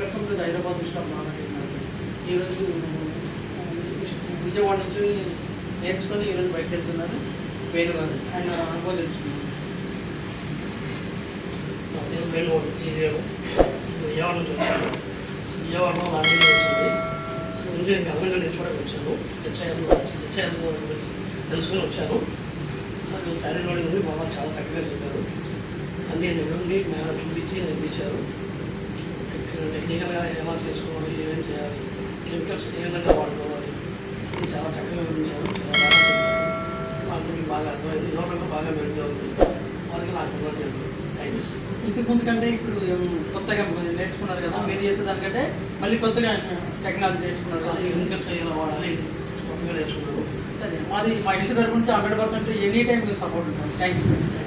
Welcome to Hyderabad staff నాన్నకి. ఈరోజు విజయవాడ నుంచి నేర్చుకొని ఈరోజు బయటకు వెళ్తున్నారు వేణు గారు. ఆయన అనుభవం తెలుసుకున్నాను. నా పేరు వేణుగోడు విజయవాడ నుంచి వచ్చాను. విజయవాడలో లాంటి వచ్చింది. ఇంజనీరింగ్ గవర్నమెంట్ నేర్చుకోవడానికి వచ్చాను. హెచ్ఐఎల్ తెలుసుకొని వచ్చాను. శారీ లోడింగ్ ఉంది, బాగా చాలా చక్కగా చెప్పారు. అన్నీ నుండి మేము చూపించి నేర్పించారు. టెక్నికల్గా ఎలా చేసుకోవాలి, ఏమేమి చేయాలి, కెమికల్స్ ఏ విధంగా వాడుకోవాలి, అది చాలా చక్కగా వివరించారు. చాలా బాగా చెప్పారు. నాకు బాగా అర్థమైంది. యోగంలో బాగా మెరుగ్గా ఉంది. వారికి నాకు కృతజ్ఞతలు. Thank you sir. ఇంతకుముందు కంటే ఇప్పుడు కొత్తగా నేర్చుకున్నారు కదా, మీరు చేసేదానికంటే మళ్ళీ కొత్తగా టెక్నాలజీ నేర్చుకున్నారు కదా. కెమికల్స్ ఎలా వాడాలి కొత్తగా నేర్చుకున్నాను. సరే, మా ఇంటి తరపు నుంచి 100% ఎనీ టైం సపోర్ట్ ఉంటుంది. Thank you sir.